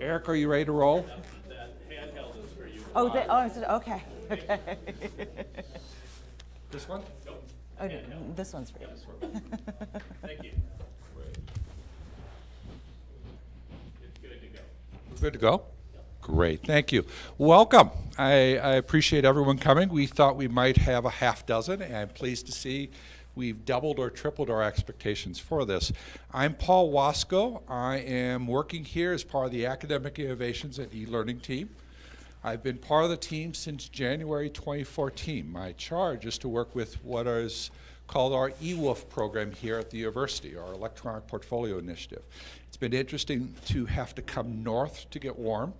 Eric, are you ready to roll? That handheld is for you. Okay. Okay. This one? Nope. Oh, no, this one's for you. Thank you. Great. It's good to go. Good to go? Great, thank you. Welcome. I appreciate everyone coming. We thought we might have a half dozen, and I'm pleased to see we've doubled or tripled our expectations for this. I'm Paul Wasco. I am working here as part of the Academic Innovations and eLearning team. I've been part of the team since January 2014. My charge is to work with what is called our eWolf program here at the university, our electronic portfolio initiative. It's been interesting to have to come north to get warm.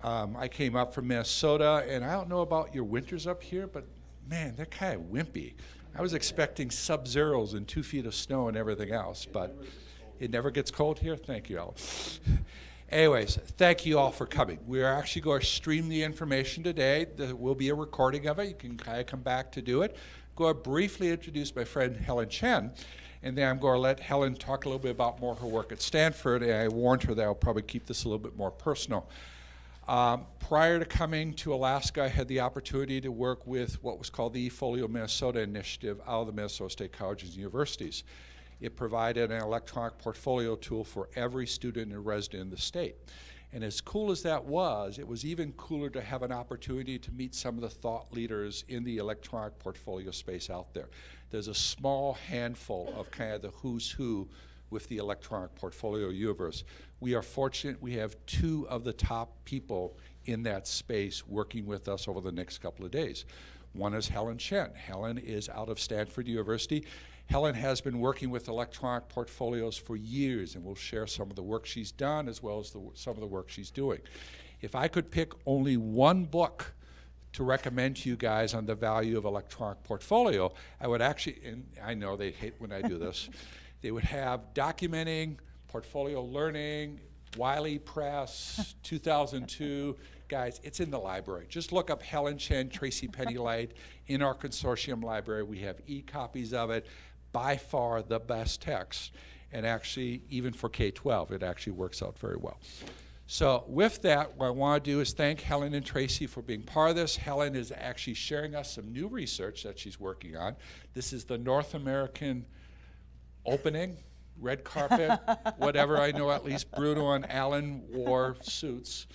I came up from Minnesota, and I don't know about your winters up here, but man, they're kind of wimpy. I was expecting sub-zeros and 2 feet of snow and everything else, but it never gets cold here? Thank you, Al. Anyways, thank you all for coming. We're actually going to stream the information today. There will be a recording of it. You can kind of come back to do it. Go to briefly introduce my friend Helen Chen, and then I'm going to let Helen talk a little bit about more her work at Stanford, and I warned her that I'll probably keep this a little bit more personal. Prior to coming to Alaska, I had the opportunity to work with what was called the ePortfolio Minnesota initiative out of the Minnesota State Colleges and Universities. It provided an electronic portfolio tool for every student and resident in the state. And as cool as that was, it was even cooler to have an opportunity to meet some of the thought leaders in the electronic portfolio space out there. There's a small handful of kind of the who's who with the electronic portfolio universe. We are fortunate we have 2 of the top people in that space working with us over the next couple of days. One is Helen Chen. Helen is out of Stanford University. Helen has been working with electronic portfolios for years, and will share some of the work she's done as well as some of the work she's doing. If I could pick only one book to recommend to you guys on the value of electronic portfolio, I would actually, and I know they hate when I do this, they would have Documenting Portfolio Learning, Wiley Press, 2002. Guys, it's in the library. Just look up Helen Chen, Tracy Pennylight in our consortium library. We have e-copies of it. By far the best text. And actually, even for K-12, it actually works out very well. So with that, what I want to do is thank Helen and Tracy for being part of this. Helen is actually sharing us some new research that she's working on. This is the North American opening, red carpet, whatever. I know at least Bruno and Alan wore suits,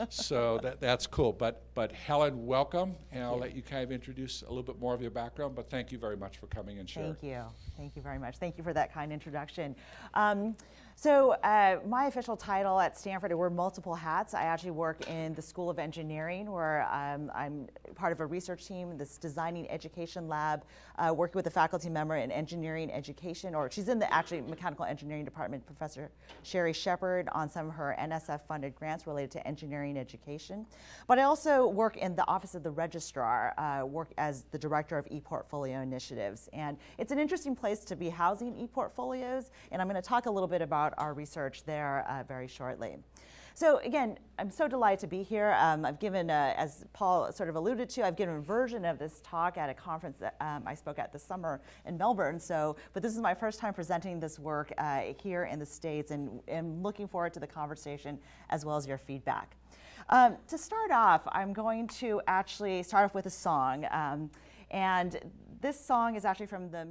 so that's cool. But Helen, welcome, and I'll let you kind of introduce a little bit more of your background, but thank you very much for coming and sharing. Thank you very much. Thank you for that kind introduction. My official title at Stanford, I wear multiple hats. I actually work in the School of Engineering, where I'm part of a research team, this designing education lab, working with a faculty member in engineering education, or she's in the actually mechanical engineering department, Professor Sherry Shepard, on some of her NSF-funded grants related to engineering education. But I also work in the Office of the Registrar, work as the Director of ePortfolio Initiatives. And it's an interesting place to be housing ePortfolios, and I'm going to talk a little bit about our research there very shortly. So again, I'm so delighted to be here. I've given, as Paul sort of alluded to, I've given a version of this talk at a conference that I spoke at this summer in Melbourne. But this is my first time presenting this work here in the States, and I'm looking forward to the conversation as well as your feedback. To start off, I'm going to actually start off with a song. And this song is actually from the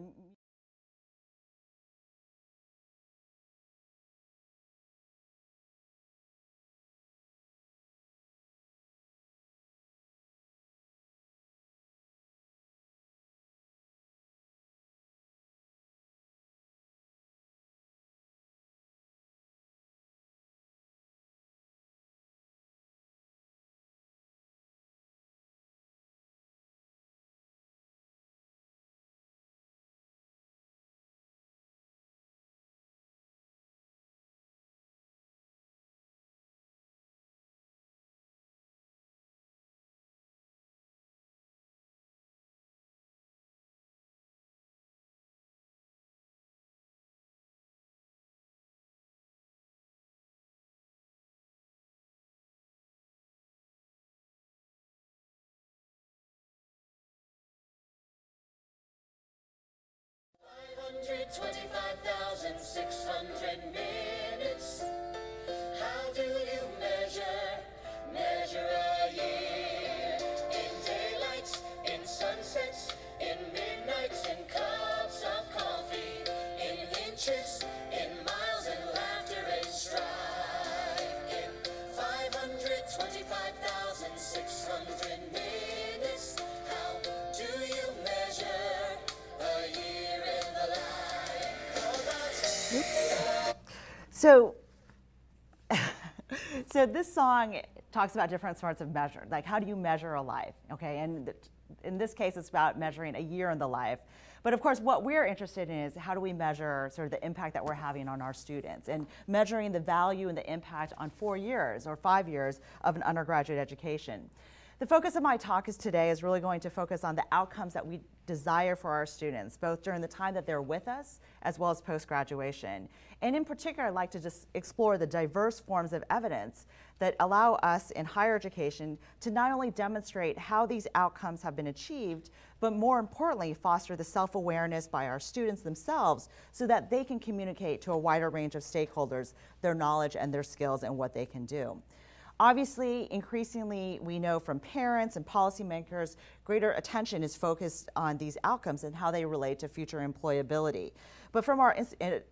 $125,600 minutes. How do you measure 125,600 minutes. How do you measure a year in the life? Oops. So this song talks about different sorts of measure. Like, how do you measure a life? Okay, and in this case, it's about measuring a year in the life. But of course, what we're interested in is how do we measure sort of the impact that we're having on our students, and measuring the value and the impact on 4 years or 5 years of an undergraduate education. The focus of my talk today is really going to focus on the outcomes that we desire for our students, both during the time that they're with us as well as post-graduation. And in particular, I'd like to just explore the diverse forms of evidence that allow us in higher education to not only demonstrate how these outcomes have been achieved, but more importantly, foster the self-awareness by our students themselves so that they can communicate to a wider range of stakeholders their knowledge and their skills and what they can do. Obviously, increasingly, we know from parents and policymakers, greater attention is focused on these outcomes and how they relate to future employability, but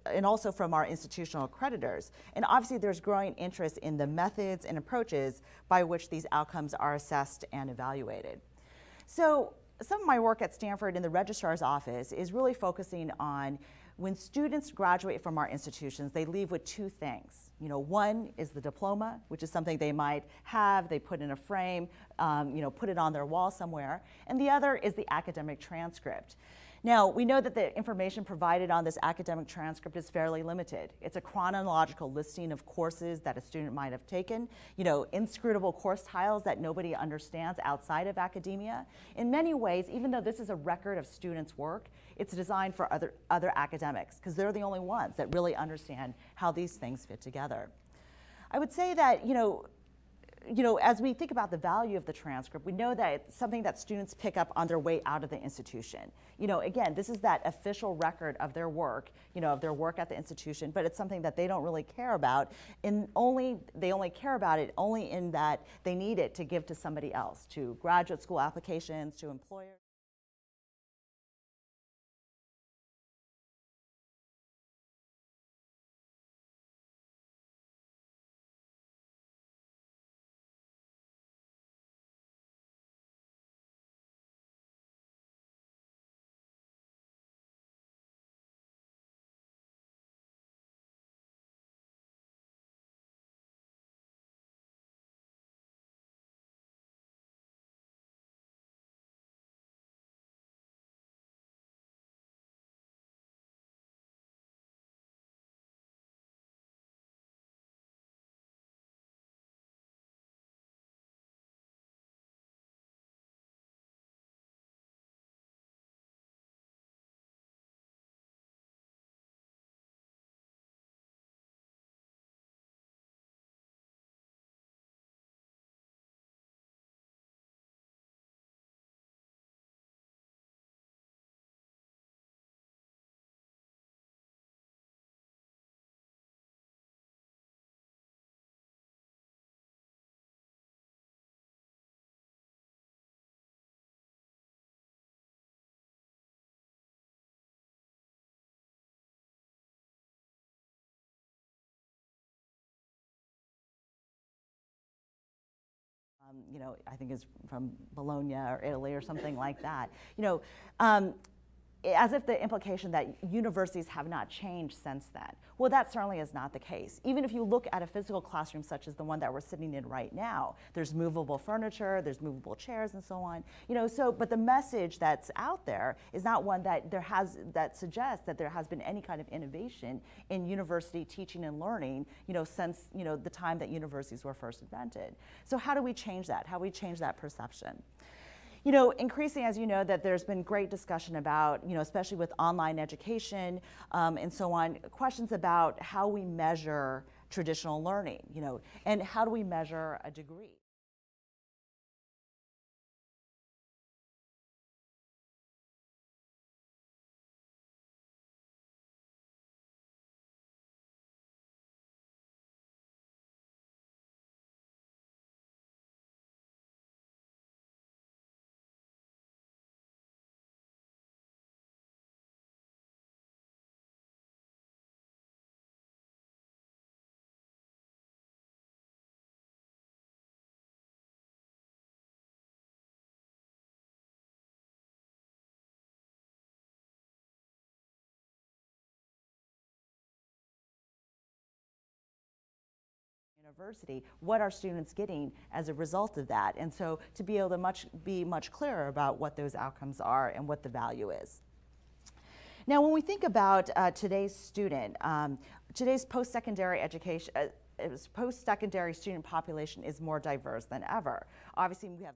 and also from our institutional accreditors. And obviously, there's growing interest in the methods and approaches by which these outcomes are assessed and evaluated. So some of my work at Stanford in the registrar's office is really focusing on when students graduate from our institutions, they leave with 2 things. One is the diploma, which is something they might have, they put in a frame, put it on their wall somewhere. And the other is the academic transcript. Now, we know that the information provided on this academic transcript is fairly limited. It's a chronological listing of courses that a student might have taken, inscrutable course titles that nobody understands outside of academia. In many ways, even though this is a record of students' work, it's designed for other academics, because they're the only ones that really understand how these things fit together. I would say that, as we think about the value of the transcript, we know that it's something that students pick up on their way out of the institution. Again, this is that official record of their work, at the institution, but it's something that they don't really care about, and they only care about it only in that they need it to give to somebody else, to graduate school applications, to employers. I think is from Bologna or Italy or something like that. As if the implication that universities have not changed since then. Well, that certainly is not the case. Even if you look at a physical classroom such as the one that we're sitting in right now, there's movable furniture, there's movable chairs and so on. But the message that's out there is not one that suggests that there has been any kind of innovation in university teaching and learning, since the time that universities were first invented. So how do we change that? How do we change that perception? Increasing, as you know, that there's been great discussion about, especially with online education and so on, questions about how we measure traditional learning, and how do we measure a degree? university, what are students getting as a result of that? And so to be able to be much clearer about what those outcomes are and what the value is. Now, when we think about today's student, today's post-secondary education, post-secondary student population is more diverse than ever. Obviously, we have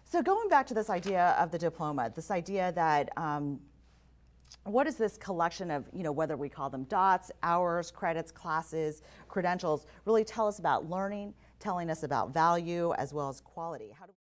So going back to this idea of the diploma, this idea that what is this collection of, whether we call them dots, hours, credits, classes, credentials, really tell us about learning, telling us about value as well as quality. How do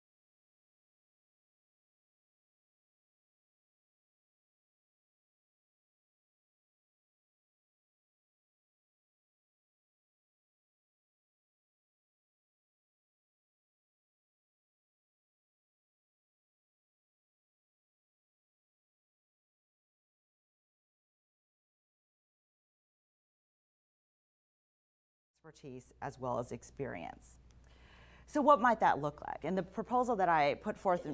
expertise as well as experience. So what might that look like? And the proposal that I put forth,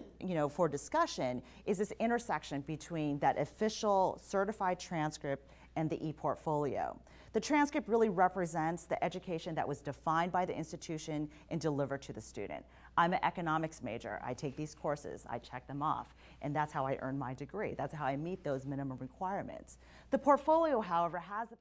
for discussion is this intersection between that official certified transcript and the ePortfolio. The transcript really represents the education that was defined by the institution and delivered to the student. I'm an economics major. I take these courses, I check them off, and that's how I earn my degree. That's how I meet those minimum requirements. The portfolio, however, has the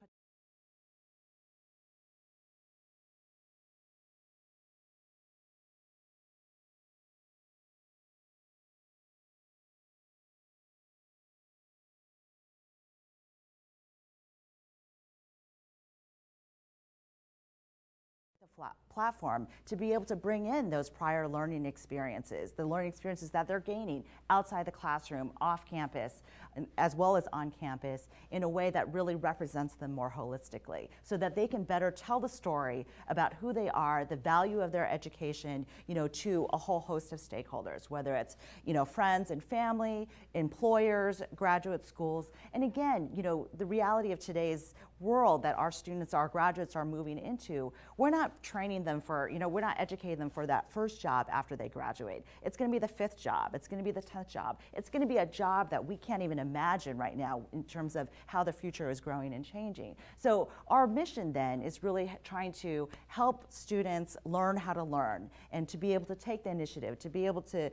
platform to be able to bring in those prior learning experiences, the learning experiences that they're gaining outside the classroom, off campus, as well as on campus, in a way that really represents them more holistically, so that they can better tell the story about who they are, the value of their education, to a whole host of stakeholders, whether it's, friends and family, employers, graduate schools. And again, the reality of today's world that our students, our graduates are moving into, we're not training them for, we're not educating them for that first job after they graduate. It's going to be the 5th job. It's going to be the 10th job. It's going to be a job that we can't even imagine right now in terms of how the future is growing and changing. So our mission then is really trying to help students learn how to learn and to be able to take the initiative, to be able to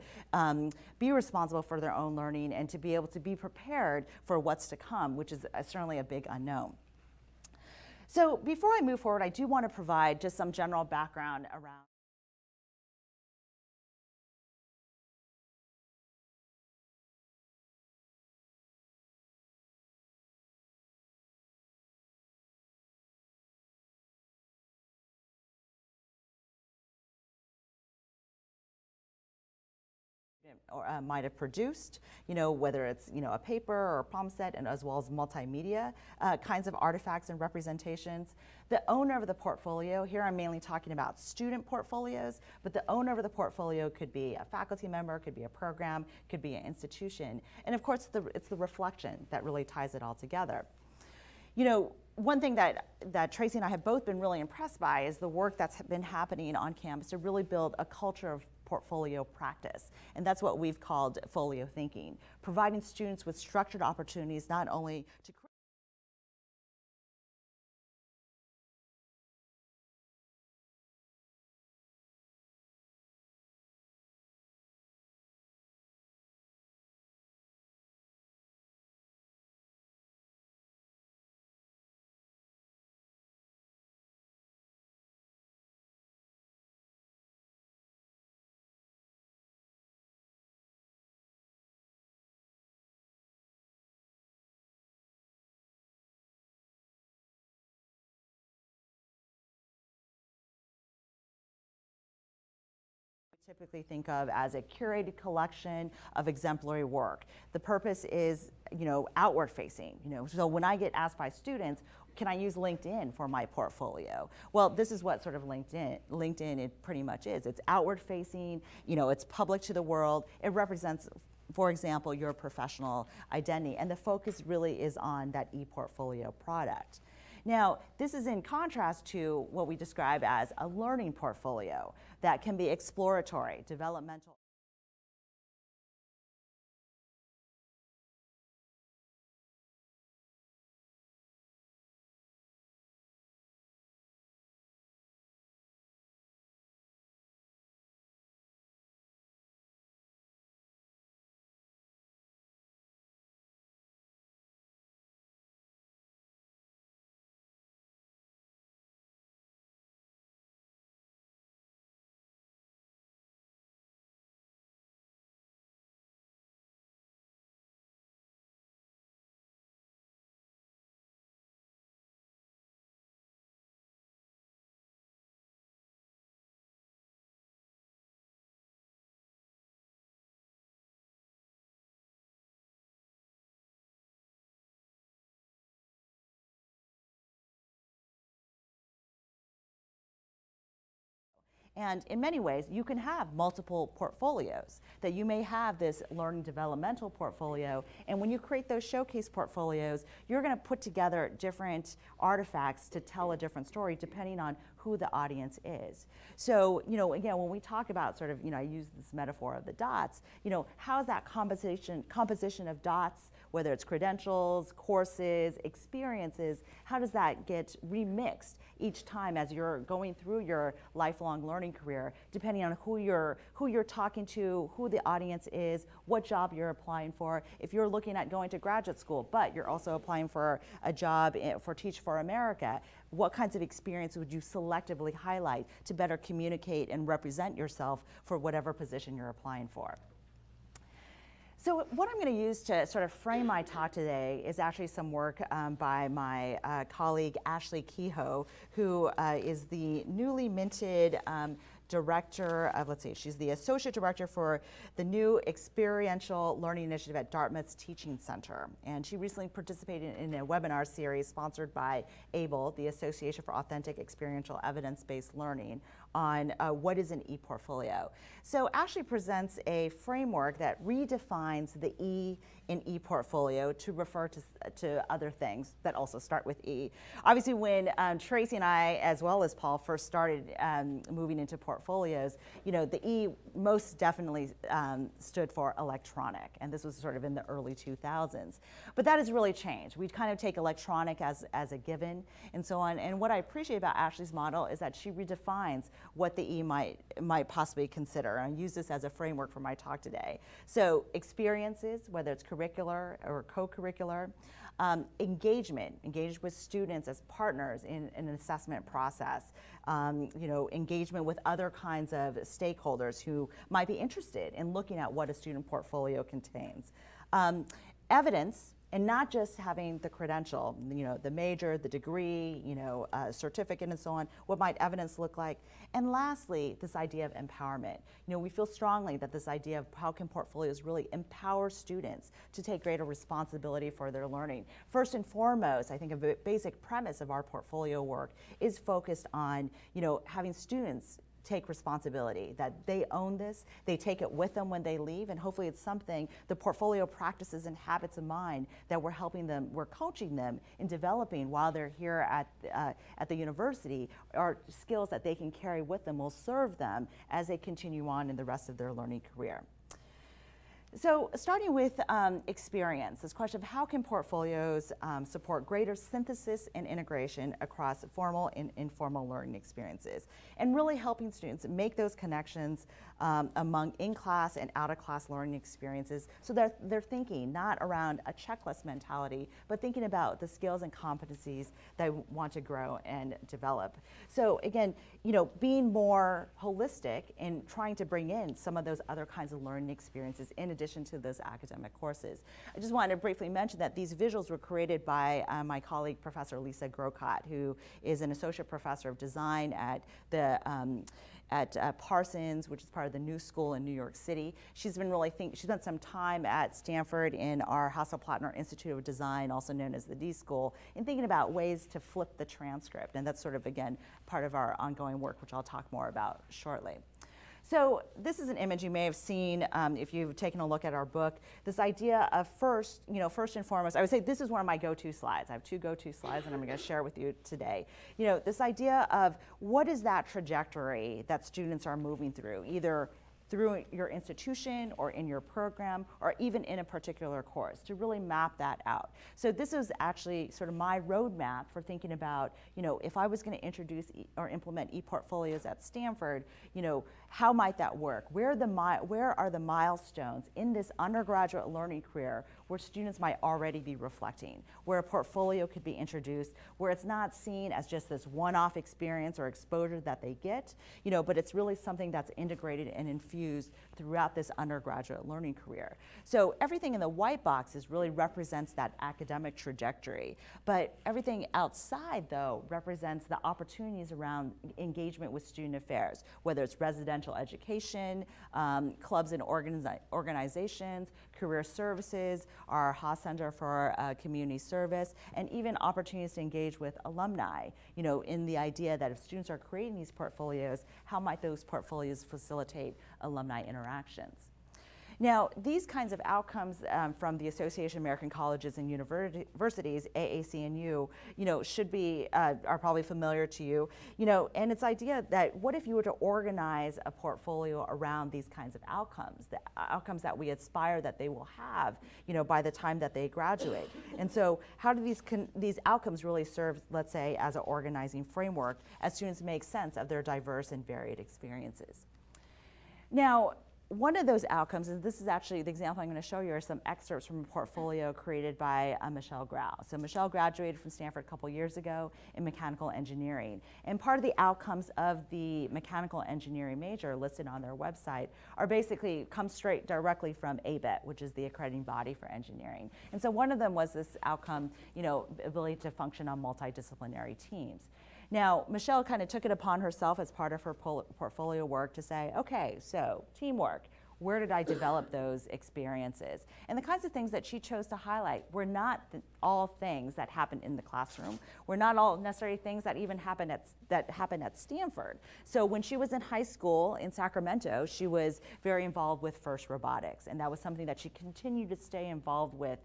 be responsible for their own learning and to be able to be prepared for what's to come, which is certainly a big unknown. So before I move forward, I do want to provide just some general background around or might have produced, whether it's, a paper or a problem set, and as well as multimedia kinds of artifacts and representations. The owner of the portfolio, here I'm mainly talking about student portfolios, but the owner of the portfolio could be a faculty member, could be a program, could be an institution. And of course, it's the reflection that really ties it all together. One thing that Tracy and I have both been really impressed by is the work that's been happening on campus to really build a culture of portfolio practice. And that's what we've called folio thinking, providing students with structured opportunities not only to typically think of as a curated collection of exemplary work. The purpose is, outward facing. So when I get asked by students, can I use LinkedIn for my portfolio? Well, this is what sort of LinkedIn it pretty much is. It's outward facing, it's public to the world. It represents for example, your professional identity. And the focus really is on that ePortfolio product. Now, this is in contrast to what we describe as a learning portfolio that can be exploratory, developmental. And in many ways, you can have multiple portfolios, that you may have this learning developmental portfolio, and when you create those showcase portfolios, you're going to put together different artifacts to tell a different story depending on who the audience is. So, again, when we talk about sort of, I use this metaphor of the dots, how's that composition of dots, whether it's credentials, courses, experiences, how does that get remixed each time as you're going through your lifelong learning career, depending on who you're talking to, who the audience is, what job you're applying for. If you're looking at going to graduate school, but you're also applying for a job for Teach for America, what kinds of experience would you selectively highlight to better communicate and represent yourself for whatever position you're applying for? So what I'm going to use to sort of frame my talk today is actually some work by my colleague Ashley Kehoe, who is the newly minted director of, she's the associate director for the new experiential learning initiative at Dartmouth's Teaching Center. And she recently participated in a webinar series sponsored by ABLE, the Association for Authentic Experiential Evidence-Based Learning, on what is an ePortfolio. So Ashley presents a framework that redefines the E in ePortfolio to refer to other things that also start with E. Obviously, when Tracy and I, as well as Paul, first started moving into portfolios, the E most definitely stood for electronic, and this was sort of in the early 2000s. But that has really changed. We kind of take electronic as a given and so on. And what I appreciate about Ashley's model is that she redefines what the E might possibly consider. And I use this as a framework for my talk today. So experiences, whether it's curricular or co-curricular, engage with students as partners in an assessment process, engagement with other kinds of stakeholders who might be interested in looking at what a student portfolio contains. Evidence, and not just having the credential, the major, the degree, certificate and so on. What might evidence look like? And lastly, this idea of empowerment. We feel strongly that this idea of how can portfolios really empower students to take greater responsibility for their learning. First and foremost, I think a basic premise of our portfolio work is focused on, having students take responsibility, that they own this, they take it with them when they leave, and hopefully it's something, the portfolio practices and habits of mind that we're helping them, we're coaching them in developing while they're here at the university, are skills that they can carry with them, will serve them as they continue on in the rest of their learning career. So starting with experience, this question of how can portfolios support greater synthesis and integration across formal and informal learning experiences, and really helping students make those connections among in-class and out-of-class learning experiences, so that they're thinking not around a checklist mentality, but thinking about the skills and competencies they want to grow and develop. So again, being more holistic and trying to bring in some of those other kinds of learning experiences in addition to those academic courses. I just wanted to briefly mention that these visuals were created by my colleague, Professor Lisa Grocott, who is an associate professor of design at the Parsons, which is part of the New School in New York City. She's been she spent some time at Stanford in our Hassel-Plattner Institute of Design, also known as the D School, in thinking about ways to flip the transcript. And that's sort of, again, part of our ongoing work, which I'll talk more about shortly. So this is an image you may have seen if you've taken a look at our book. This idea of first and foremost, I would say this is one of my go-to slides. I have two go-to slides, and I'm going to share with you today. This idea of what is that trajectory that students are moving through, either through your institution or in your program or even in a particular course, to really map that out. So this is actually sort of my roadmap for thinking about, if I was going to introduce or implement ePortfolios at Stanford, how might that work? Where are the milestones in this undergraduate learning career where students might already be reflecting, where a portfolio could be introduced, where it's not seen as just this one-off experience or exposure that they get, but it's really something that's integrated and infused throughout this undergraduate learning career. So everything in the white boxes really represents that academic trajectory, but everything outside, though, represents the opportunities around engagement with student affairs, whether it's residential education, clubs and organizations, career services, our Haas Center for Community Service, and even opportunities to engage with alumni, in the idea that if students are creating these portfolios, how might those portfolios facilitate alumni interactions? Now, these kinds of outcomes from the Association of American Colleges and Universities, AAC&U, should be, are probably familiar to you, and it's idea that what if you were to organize a portfolio around these kinds of outcomes, the outcomes that we aspire that they will have, by the time that they graduate. And so how do these outcomes really serve, let's say, as an organizing framework as students make sense of their diverse and varied experiences? Now, one of those outcomes, and this is actually the example I'm going to show you, are some excerpts from a portfolio created by Michelle Grau. So Michelle graduated from Stanford a couple years ago in mechanical engineering. And part of the outcomes of the mechanical engineering major listed on their website are basically come straight directly from ABET, which is the accrediting body for engineering. And so one of them was this outcome, ability to function on multidisciplinary teams. Now, Michelle kind of took it upon herself as part of her portfolio work to say, okay, so teamwork, where did I develop those experiences? And the kinds of things that she chose to highlight were not all things that happen in the classroom, were not all necessarily things that even happen at Stanford. So when she was in high school in Sacramento, she was very involved with FIRST Robotics, and that was something that she continued to stay involved with,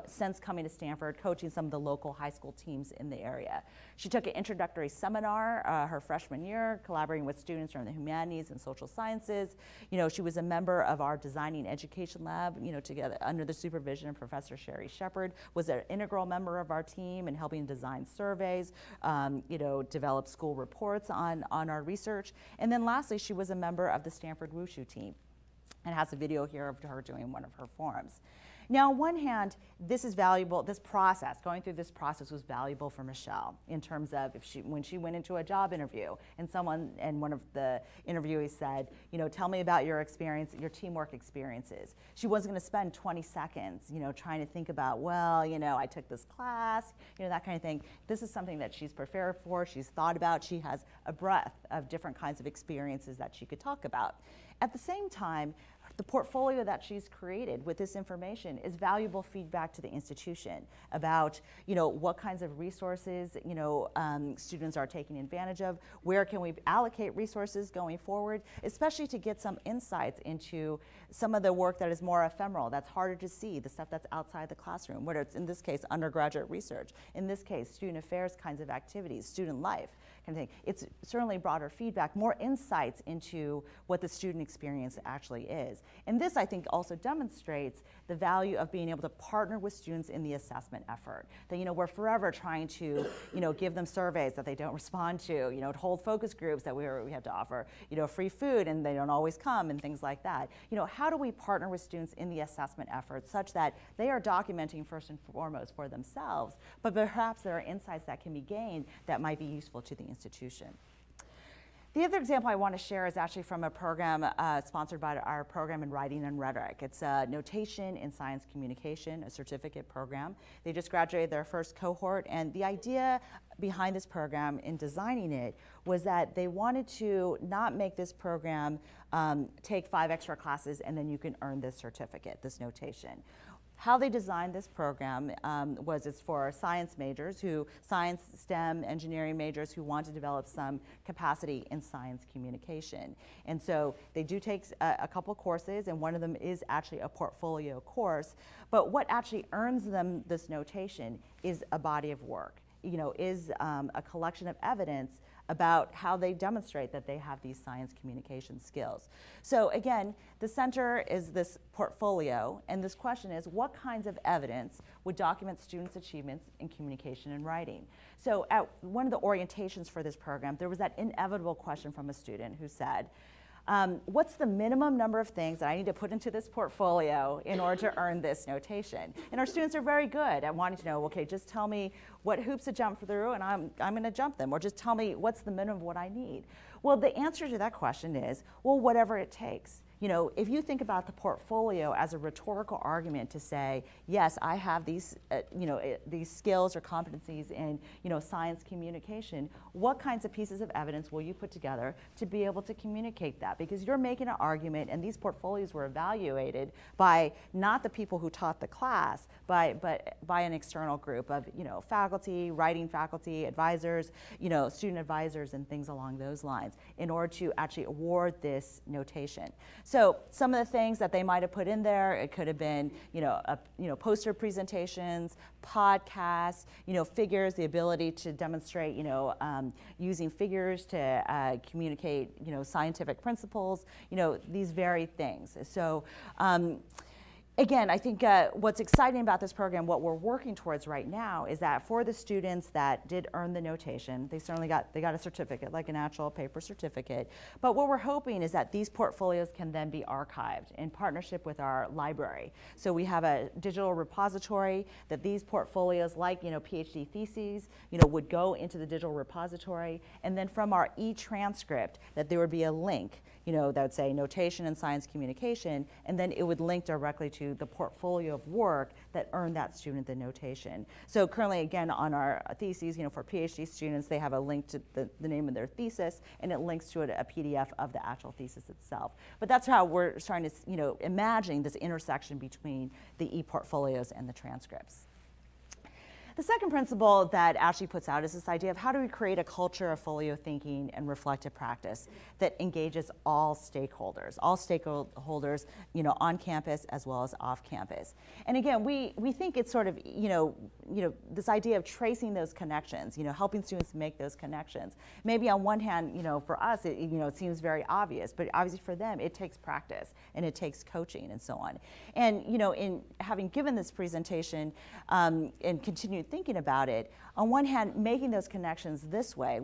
since coming to Stanford, coaching some of the local high school teams in the area. She took an introductory seminar her freshman year, collaborating with students from the humanities and social sciences. She was a member of our designing education lab, together under the supervision of Professor Sherry Shepard, was an integral member of our team in helping design surveys, develop school reports on our research. And then lastly, she was a member of the Stanford Wushu team and has a video here of her doing one of her forums. Now, on one hand, this is valuable. This process, going through this process, was valuable for Michelle in terms of when she went into a job interview, and one of the interviewees said, tell me about your experience, your teamwork experiences. She wasn't going to spend 20 seconds, trying to think about, well, I took this class, that kind of thing. This is something that she's prepared for. She's thought about. She has a breadth of different kinds of experiences that she could talk about. At the same time, the portfolio that she's created with this information is valuable feedback to the institution about, what kinds of resources, students are taking advantage of, where can we allocate resources going forward, especially to get some insights into some of the work that is more ephemeral, that's harder to see, the stuff that's outside the classroom, whether it's, in this case, undergraduate research, in this case, student affairs kinds of activities, student life kind of thing. It's certainly broader feedback, more insights into what the student experience actually is. And this, I think, also demonstrates the value of being able to partner with students in the assessment effort. That, we're forever trying to, give them surveys that they don't respond to, to hold focus groups that we have to offer, free food and they don't always come and things like that. How do we partner with students in the assessment effort such that they are documenting first and foremost for themselves, but perhaps there are insights that can be gained that might be useful to the institution. The other example I want to share is actually from a program sponsored by our program in Writing and Rhetoric. It's a Notation in Science Communication, a certificate program. They just graduated their first cohort, and the idea behind this program in designing it was that they wanted to not make this program take 5 extra classes and then you can earn this certificate, this notation. How they designed this program was it's for science majors science, STEM, engineering majors who want to develop some capacity in science communication. And so they do take a couple courses, and one of them is actually a portfolio course. But what actually earns them this notation is a body of work, is a collection of evidence about how they demonstrate that they have these science communication skills. So again, the center is this portfolio, and this question is, what kinds of evidence would document students' achievements in communication and writing? So at one of the orientations for this program, there was that inevitable question from a student who said, what's the minimum number of things that I need to put into this portfolio in order to earn this notation? And our students are very good at wanting to know, okay, just tell me what hoops to jump through and I'm going to jump them, or just tell me what's the minimum of what I need. Well, the answer to that question is, well, whatever it takes. If you think about the portfolio as a rhetorical argument to say, yes, I have these, these skills or competencies in, science communication, what kinds of pieces of evidence will you put together to be able to communicate that? Because you're making an argument, and these portfolios were evaluated by not the people who taught the class, but by an external group of, faculty, writing faculty, advisors, student advisors, and things along those lines, in order to actually award this notation. So some of the things that they might have put in there, it could have been, poster presentations, podcasts, figures, the ability to demonstrate, using figures to communicate, scientific principles, these very things. So again, I think what's exciting about this program, what we're working towards right now, is that for the students that did earn the notation, they got a certificate, like an actual paper certificate. But what we're hoping is that these portfolios can then be archived in partnership with our library. So we have a digital repository that these portfolios, like PhD theses, would go into the digital repository, and then from our e-transcript, that there would be a link, that would say notation and science communication, and then it would link directly to the portfolio of work that earned that student the notation. So currently, again, on our theses, for PhD students, they have a link to the name of their thesis, and it links to a PDF of the actual thesis itself. But that's how we're starting to, imagine this intersection between the e-portfolios and the transcripts. The second principle that Ashley puts out is this idea of how do we create a culture of folio thinking and reflective practice that engages all stakeholders on campus as well as off campus. And again, we think it's sort of, this idea of tracing those connections, helping students make those connections. Maybe on one hand, for us, it seems very obvious, but obviously for them, it takes practice and it takes coaching and so on. And, in having given this presentation and continued thinking about it, on one hand, making those connections this way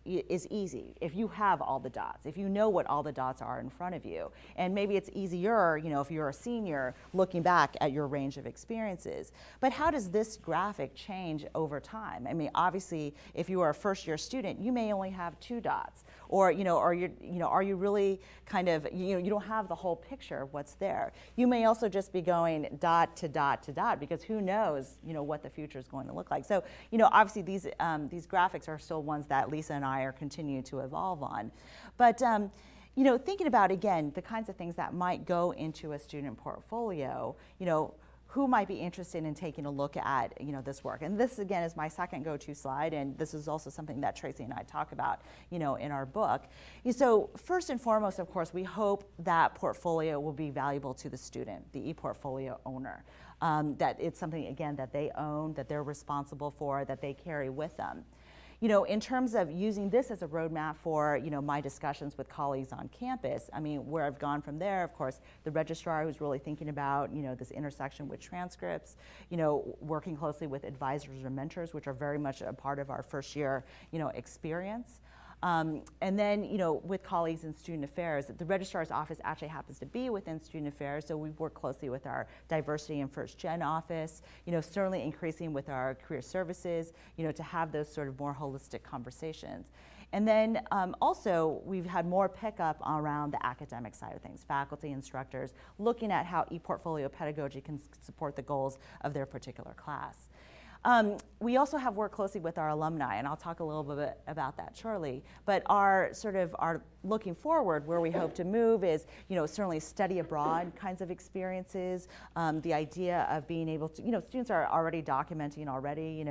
is easy if you have all the dots, if you know what all the dots are in front of you. And maybe it's easier, if you're a senior looking back at your range of experiences. But how does this graphic change over time? I mean, obviously, if you are a first-year student, you may only have 2 dots, or are you really kind of, you don't have the whole picture of what's there. You may also just be going dot to dot to dot, because who knows, what the future is going to look like. So, obviously these graphics are still ones that Lisa and I are continuing to evolve on. But thinking about, again, the kinds of things that might go into a student portfolio, who might be interested in taking a look at this work. And this, again, is my second go-to slide, and this is also something that Tracy and I talk about in our book. So first and foremost, of course, we hope that portfolio will be valuable to the student, the ePortfolio owner, that it's something, again, that they own, that they're responsible for, that they carry with them. In terms of using this as a roadmap for, my discussions with colleagues on campus, I mean, where I've gone from there, of course, the registrar who's really thinking about, this intersection with transcripts, working closely with advisors or mentors, which are very much a part of our first year, experience. And then, with colleagues in student affairs, the registrar's office actually happens to be within student affairs, so we work closely with our diversity and first gen office, certainly increasing with our career services, to have those sort of more holistic conversations. And then also, we've had more pickup around the academic side of things, faculty, instructors, looking at how ePortfolio pedagogy can support the goals of their particular class. We also have worked closely with our alumni, and I'll talk a little bit about that shortly. But our looking forward, where we hope to move is, certainly study abroad kinds of experiences. The idea of being able to, students are already documenting already,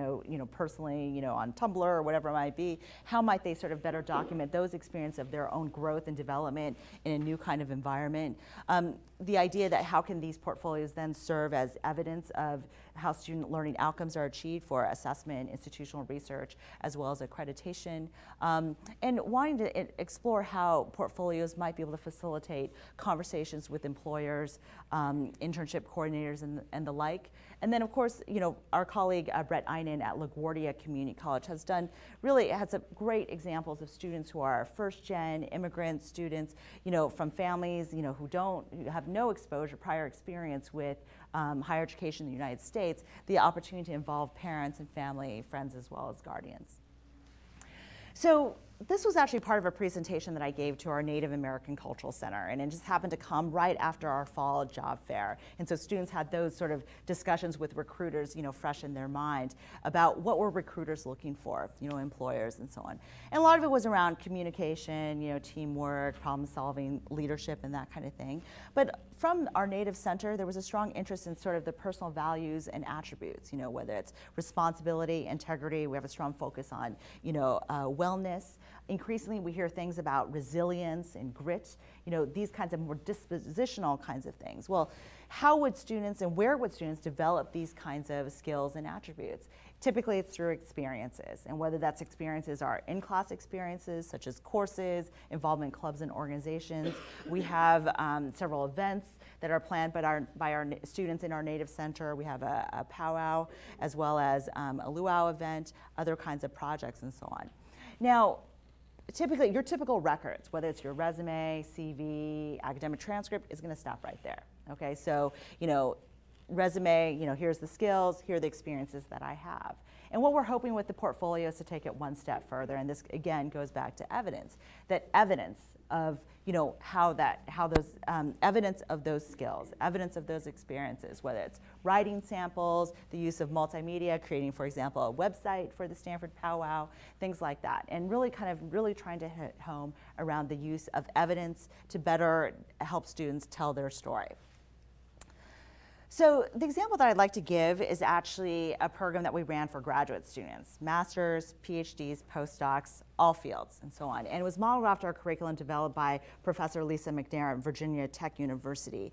personally, on Tumblr or whatever it might be. How might they sort of better document those experiences of their own growth and development in a new kind of environment? The idea that how can these portfolios then serve as evidence of how student learning outcomes are achieved for assessment, institutional research, as well as accreditation, and wanting to explore how portfolios might be able to facilitate conversations with employers, internship coordinators, and the like. And then, of course, our colleague Brett Einen at LaGuardia Community College has some great examples of students who are first-gen immigrant students, from families, who have no prior experience with higher education in the United States, the opportunity to involve parents and family, friends, as well as guardians. So this was actually part of a presentation that I gave to our Native American Cultural Center, and it just happened to come right after our fall job fair. And so students had those sort of discussions with recruiters, fresh in their mind about what were recruiters looking for, employers and so on. And a lot of it was around communication, teamwork, problem solving, leadership, and that kind of thing. But from our Native Center, there was a strong interest in sort of the personal values and attributes, whether it's responsibility, integrity. We have a strong focus on, wellness. Increasingly, we hear things about resilience and grit, these kinds of more dispositional kinds of things. Well, how would students and where would students develop these kinds of skills and attributes? Typically, it's through experiences, and whether that's experiences are in-class experiences, such as courses, involvement in clubs and organizations. We have several events that are planned by our students in our Native Center. We have a powwow, as well as a luau event, other kinds of projects, and so on. Now, typically, your typical records, whether it's your resume, CV, academic transcript, is going to stop right there. Okay, so resume, here's the skills, here are the experiences that I have. And what we're hoping with the portfolio is to take it one step further, and this again goes back to evidence. That evidence of evidence of those skills, evidence of those experiences, whether it's writing samples, the use of multimedia, creating, for example, a website for the Stanford Powwow, things like that, and really trying to hit home around the use of evidence to better help students tell their story. So the example that I'd like to give is actually a program that we ran for graduate students, masters, PhDs, postdocs, all fields, and so on. And it was modeled after a curriculum developed by Professor Lisa McNair at Virginia Tech University.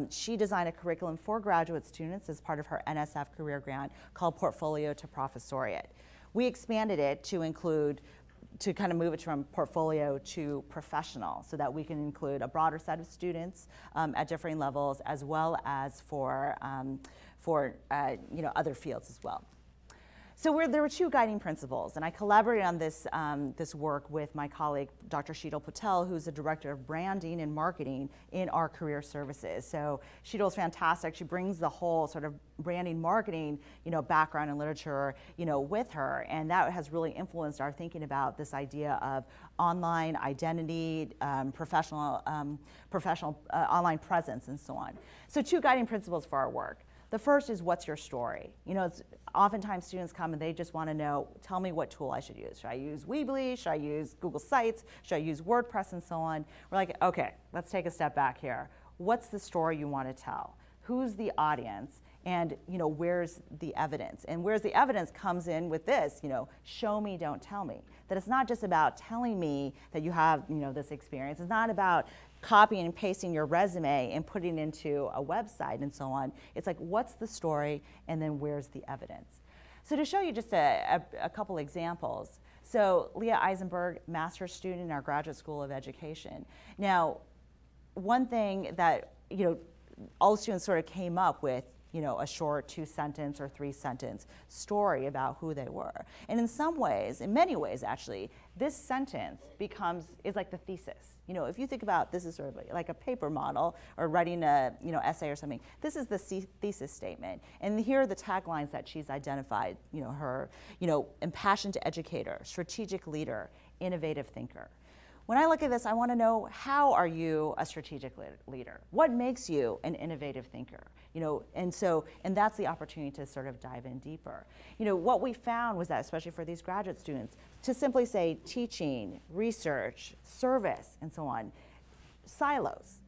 She designed a curriculum for graduate students as part of her NSF career grant called Portfolio to Professoriate. We expanded it to include to kind of move it from portfolio to professional so that we can include a broader set of students at differing levels, as well as for other fields as well. So there were two guiding principles, and I collaborated on this work with my colleague, Dr. Sheetal Patel, who's the Director of Branding and Marketing in our career services. So Sheetal's fantastic. She brings the whole sort of branding, marketing, background and literature, with her, and that has really influenced our thinking about this idea of online identity, professional online presence, and so on. So two guiding principles for our work. The first is, what's your story? Oftentimes students come and they just want to know, tell me what tool I should use. Should I use Weebly? Should I use Google Sites? Should I use WordPress, and so on? We're like, okay, let's take a step back here. What's the story you want to tell? Who's the audience? And where's the evidence? And where's the evidence comes in with this, show me, don't tell me. That it's not just about telling me that you have this experience. It's not about copying and pasting your resume and putting it into a website and so on. It's like, what's the story, and then where's the evidence? So to show you just a couple examples. So Leah Eisenberg, master's student in our Graduate School of Education. Now, one thing that all the students sort of came up with, a short 2-sentence or 3-sentence story about who they were. And in some ways, in many ways actually, this sentence is like the thesis. If you think about this is sort of like a paper model or writing a essay or something, this is the thesis statement. And here are the taglines that she's identified, her impassioned educator, strategic leader, innovative thinker. when I look at this, I want to know, how are you a strategic leader? What makes you an innovative thinker? And that's the opportunity to sort of dive in deeper. What we found was that, especially for these graduate students, to simply say teaching, research, service, and so on, silos,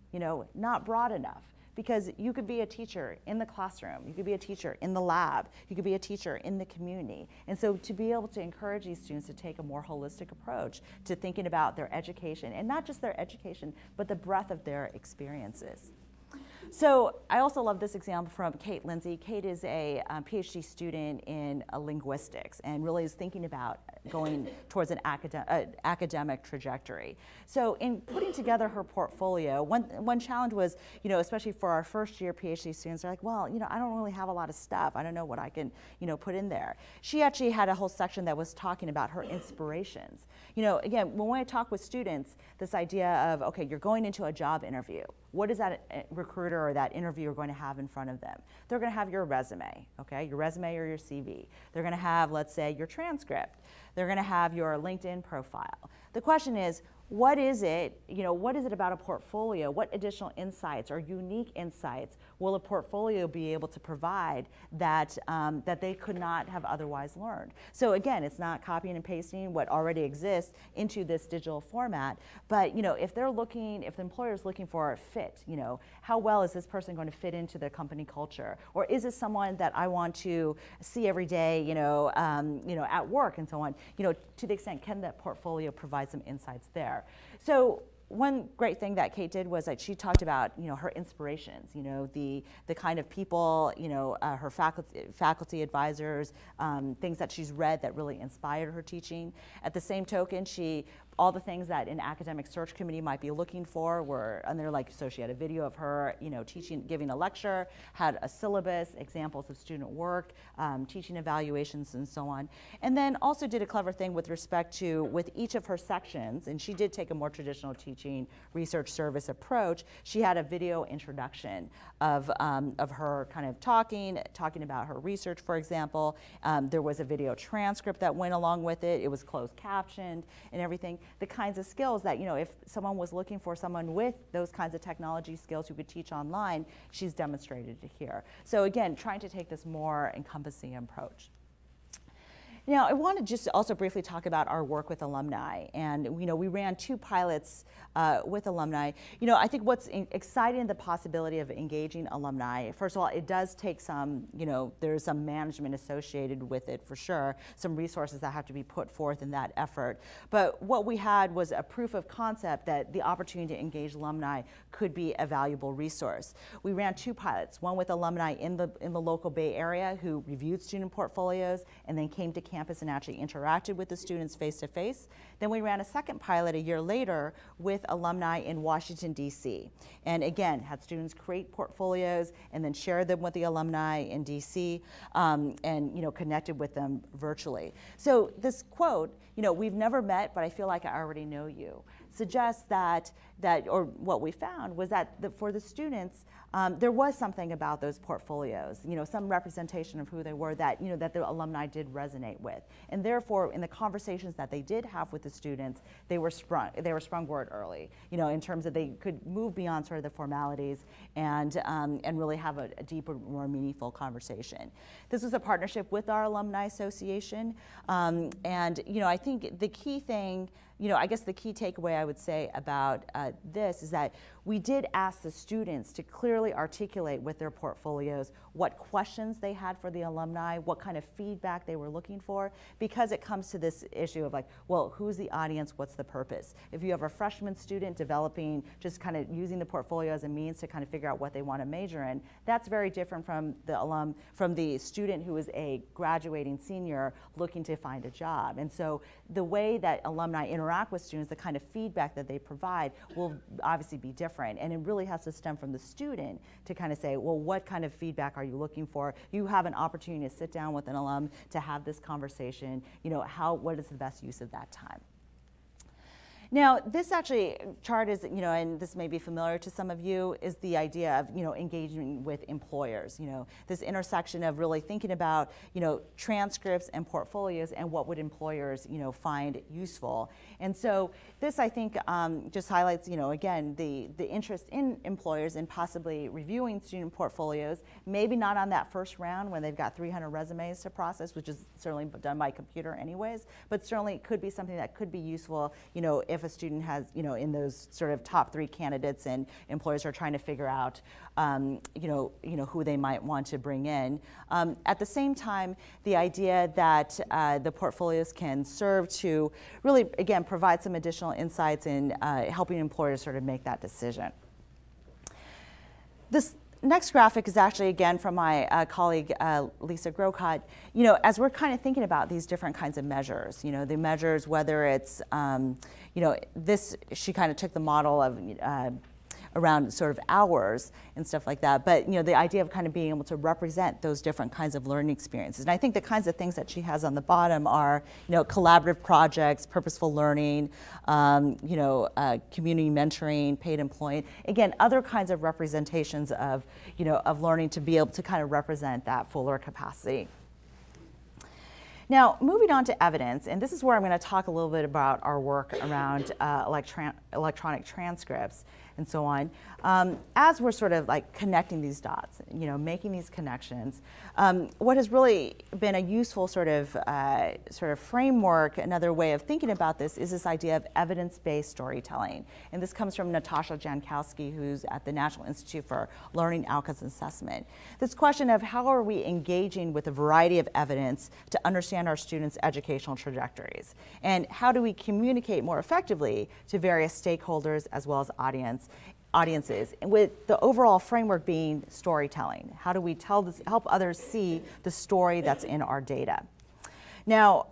not broad enough. Because you could be a teacher in the classroom, you could be a teacher in the lab, you could be a teacher in the community. And so to be able to encourage these students to take a more holistic approach to thinking about their education, and not just their education, but the breadth of their experiences. So I also love this example from Kate Lindsay. Kate is a PhD student in linguistics and really is thinking about going towards an academic trajectory. So in putting together her portfolio, one challenge was, especially for our first year PhD students, they're like, well, I don't really have a lot of stuff. I don't know what I can, put in there. She actually had a whole section that was talking about her inspirations. Again, when I talk with students, this idea of, okay, you're going into a job interview. What is that recruiter or that interviewer going to have in front of them? They're going to have your resume, okay? Your resume or your CV. They're going to have, let's say, your transcript. They're going to have your LinkedIn profile. The question is, what is it about a portfolio? What additional insights or unique insights will a portfolio be able to provide that, that they could not have otherwise learned? So again, it's not copying and pasting what already exists into this digital format, but if the employer is looking for a fit, how well is this person going to fit into the company culture? Or is it someone that I want to see every day, at work and so on? To the extent, can that portfolio provide some insights there? So one great thing that Kate did was that she talked about, her inspirations, the kind of people, her faculty advisors, things that she's read that really inspired her teaching. At the same token, all the things that an academic search committee might be looking for were, and they're like, so she had a video of her, teaching, giving a lecture, had a syllabus, examples of student work, teaching evaluations, and so on. And then also did a clever thing with respect to, with each of her sections, and she did take a more traditional teaching research service approach. She had a video introduction of her kind of talking about her research, for example. There was a video transcript that went along with it. It was closed captioned and everything. The kinds of skills that, if someone was looking for someone with those kinds of technology skills who could teach online, she's demonstrated it here. So again, trying to take this more encompassing approach. Now, I want to just also briefly talk about our work with alumni. And, we ran 2 pilots with alumni. I think what's exciting, the possibility of engaging alumni, first of all, it does take some, there's some management associated with it for sure, some resources that have to be put forth in that effort. But what we had was a proof of concept that the opportunity to engage alumni could be a valuable resource. We ran 2 pilots, one with alumni in the local Bay Area who reviewed student portfolios and then came to campus and actually interacted with the students face-to-face. Then we ran a second pilot a year later with alumni in Washington, D.C. And again, had students create portfolios and then share them with the alumni in D.C. And connected with them virtually. So this quote, we've never met, but I feel like I already know you, suggests that or what we found was that for the students, there was something about those portfolio's, some representation of who they were that, that the alumni did resonate with. And therefore, in the conversations that they did have with the students, they were sprung word early, in terms of they could move beyond sort of the formalities and really have a deeper, more meaningful conversation. This was a partnership with our Alumni Association. And, I think the key thing, I guess the key takeaway I would say about this is that we did ask the students to clearly articulate with their portfolios what questions they had for the alumni, what kind of feedback they were looking for, because it comes to this issue of like, well, who's the audience, what's the purpose? If you have a freshman student developing, just kind of using the portfolio as a means to kind of figure out what they want to major in, that's very different from the student who is a graduating senior looking to find a job. And so the way that alumni interact with students, the kind of feedback that they provide will obviously be different. And it really has to stem from the student to kind of say, well, what kind of feedback are you looking for? You have an opportunity to sit down with an alum to have this conversation. What is the best use of that time? Now, this actually chart is, and this may be familiar to some of you, is the idea of, engaging with employers. This intersection of really thinking about, transcripts and portfolios and what would employers, find useful. And so this, I think, just highlights, again, the interest in employers in possibly reviewing student portfolios, maybe not on that first round when they've got 300 resumes to process, which is certainly done by computer anyways, but certainly it could be something that could be useful, if a student has, in those sort of top 3 candidates and employers are trying to figure out, who they might want to bring in. At the same time, the idea that the portfolios can serve to really, again, provide some additional insights in helping employers sort of make that decision. This next graphic is actually, again, from my colleague, Lisa Grocott. As we're kind of thinking about these different kinds of measures, the measures, whether it's, this, she kind of took the model of around sort of hours and stuff like that, but the idea of kind of being able to represent those different kinds of learning experiences. And I think the kinds of things that she has on the bottom are, collaborative projects, purposeful learning, community mentoring, paid employment. Again, other kinds of representations of, of learning to be able to kind of represent that fuller capacity. Now, moving on to evidence, and this is where I'm going to talk a little bit about our work around electronic transcripts and so on. As we're sort of like connecting these dots, making these connections, what has really been a useful sort of framework, another way of thinking about this is this idea of evidence-based storytelling. And this comes from Natasha Jankowski, who's at the National Institute for Learning Outcomes Assessment. This question of how are we engaging with a variety of evidence to understand our students' educational trajectories? And how do we communicate more effectively to various stakeholders as well as audiences, and with the overall framework being storytelling. How do we help others see the story that's in our data? Now,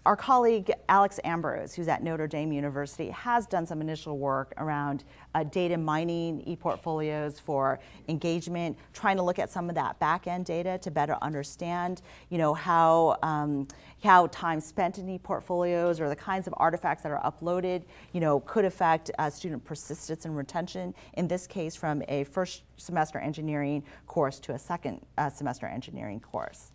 our colleague Alex Ambrose, who's at Notre Dame University, has done some initial work around data mining ePortfolios for engagement, trying to look at some of that back-end data to better understand, how time spent in ePortfolios or the kinds of artifacts that are uploaded, could affect student persistence and retention, in this case from a first semester engineering course to a second semester engineering course.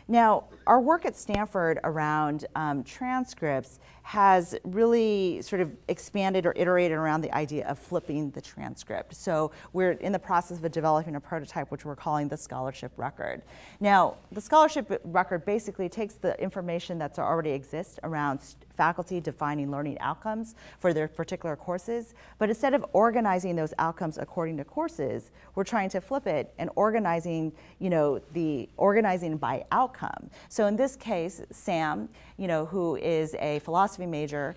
Now, our work at Stanford around transcripts has really sort of expanded or iterated around the idea of flipping the transcript. So we're in the process of developing a prototype which we're calling the scholarship record. Now, the scholarship record basically takes the information that's already exists around faculty defining learning outcomes for their particular courses, but instead of organizing those outcomes according to courses, we're trying to flip it and organizing, organizing by outcome. So in this case, Sam, who is a philosophy major,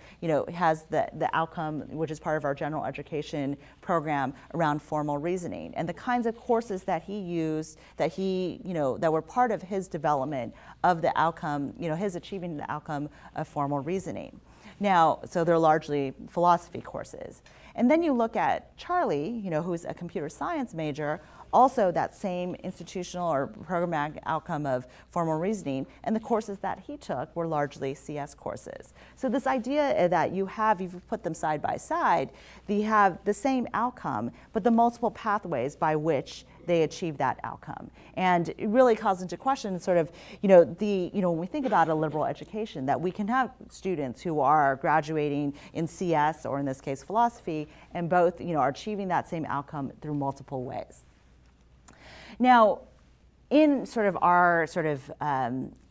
has the outcome, which is part of our general education program around formal reasoning, and the kinds of courses that he used, that were part of his development of the outcome, his achieving the outcome of formal reasoning. Now, so they're largely philosophy courses. And then you look at Charlie, who's a computer science major, also that same institutional or programmatic outcome of formal reasoning, and the courses that he took were largely CS courses. So this idea that you've put them side by side, they have the same outcome, but the multiple pathways by which they achieve that outcome. And it really calls into question sort of, when we think about a liberal education, that we can have students who are graduating in CS, or in this case philosophy, and both are achieving that same outcome through multiple ways. Now, in sort of our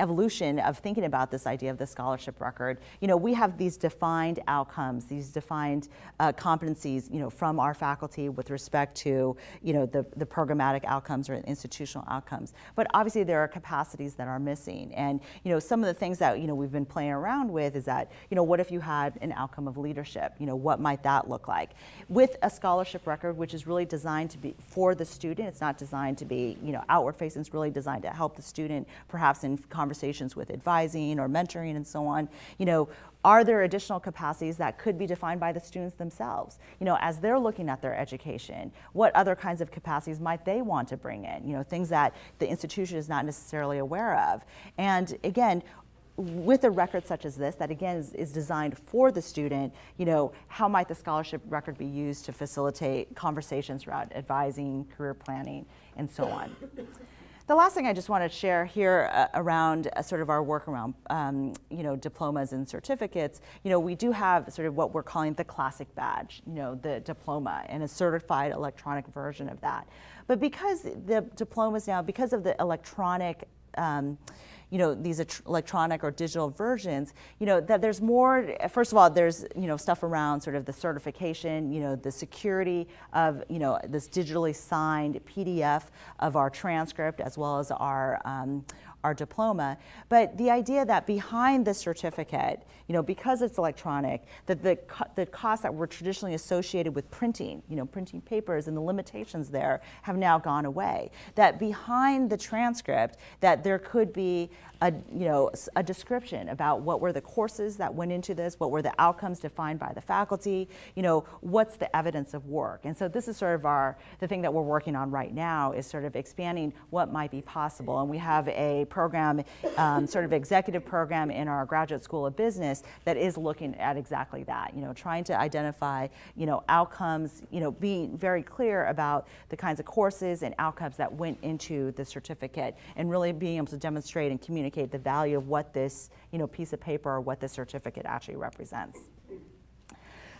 evolution of thinking about this idea of the scholarship record, we have these defined outcomes, these defined competencies, from our faculty with respect to, the programmatic outcomes or institutional outcomes. But obviously there are capacities that are missing. And, some of the things that, we've been playing around with is that, what if you had an outcome of leadership? What might that look like? With a scholarship record, which is really designed to be for the student, it's not designed to be, outward facing. It's really designed to help the student, perhaps in conversations with advising or mentoring and so on. Are there additional capacities that could be defined by the students themselves? As they're looking at their education, what other kinds of capacities might they want to bring in? Things that the institution is not necessarily aware of. And again, with a record such as this, that again is designed for the student, how might the scholarship record be used to facilitate conversations around advising, career planning, and so on. The last thing I just want to share here around sort of our work around, diplomas and certificates, we do have sort of what we're calling the classic badge, the diploma, and a certified electronic version of that. But because the diplomas now, because of the electronic these electronic or digital versions, that there's more, first of all, there's, stuff around sort of the certification, the security of, this digitally signed PDF of our transcript as well as our diploma. But the idea that behind the certificate, because it's electronic, that the costs that were traditionally associated with printing, printing papers and the limitations there have now gone away. That behind the transcript, that there could be a description about what were the courses that went into this, what were the outcomes defined by the faculty, what's the evidence of work. And so this is sort of the thing that we're working on right now, is sort of expanding what might be possible. And we have a program, sort of executive program in our Graduate School of Business that is looking at exactly that, trying to identify, outcomes, being very clear about the kinds of courses and outcomes that went into the certificate, and really being able to demonstrate and communicate the value of what this, piece of paper or what this certificate actually represents.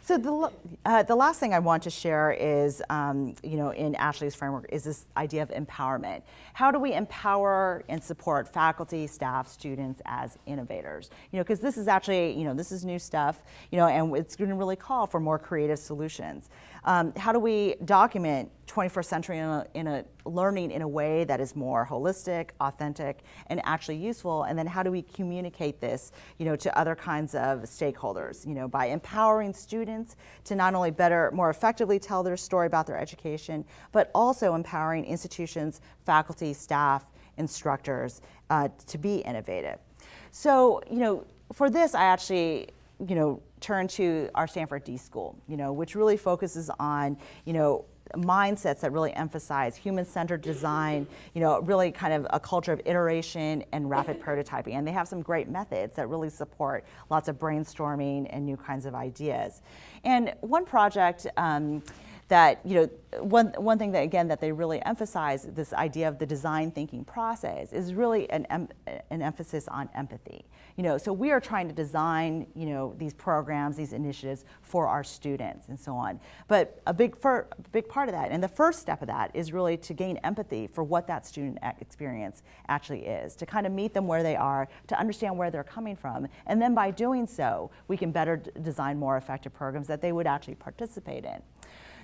So the last thing I want to share is, in Ashley's framework, is this idea of empowerment. How do we empower and support faculty, staff, students as innovators? Because this is actually, this is new stuff, and it's going to really call for more creative solutions. How do we document 21st century in a learning in a way that is more holistic, authentic, and actually useful? And then how do we communicate this, to other kinds of stakeholders, by empowering students to not only more effectively tell their story about their education, but also empowering institutions, faculty, staff, instructors to be innovative. So, for this, I actually, turn to our Stanford D School, which really focuses on, mindsets that really emphasize human-centered design, really kind of a culture of iteration and rapid prototyping. And they have some great methods that really support lots of brainstorming and new kinds of ideas. And one project that, one thing that, again, that they really emphasize, this idea of the design thinking process, is really an emphasis on empathy. So we are trying to design, these programs, these initiatives for our students and so on. But a big part of that, and the first step of that, is really to gain empathy for what that student experience actually is, to kind of meet them where they are, to understand where they're coming from, and then by doing so, we can better design more effective programs that they would actually participate in.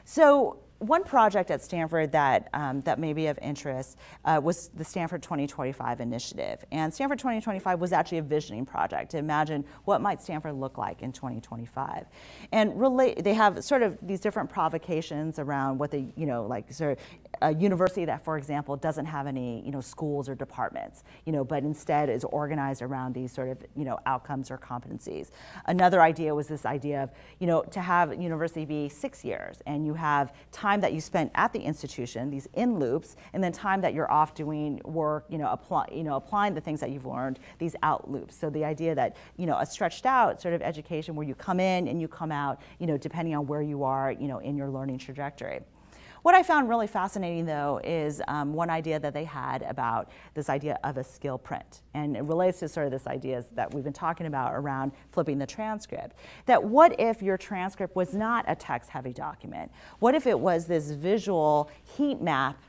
So one project at Stanford that may be of interest was the Stanford 2025 initiative. And Stanford 2025 was actually a visioning project to imagine what might Stanford look like in 2025. And they have sort of these different provocations around what they, like sort of a university that, for example, doesn't have any, schools or departments, but instead is organized around these sort of, outcomes or competencies. Another idea was this idea of, to have university be 6 years, and you have time that you spent at the institution, these in loops, and then time that you're off doing work, applying the things that you've learned, these out loops. So the idea that, a stretched out sort of education where you come in and you come out, depending on where you are, in your learning trajectory. What I found really fascinating, though, is one idea that they had about this idea of a skill print. And it relates to sort of this idea that we've been talking about around flipping the transcript. That what if your transcript was not a text-heavy document? What if it was this visual heat map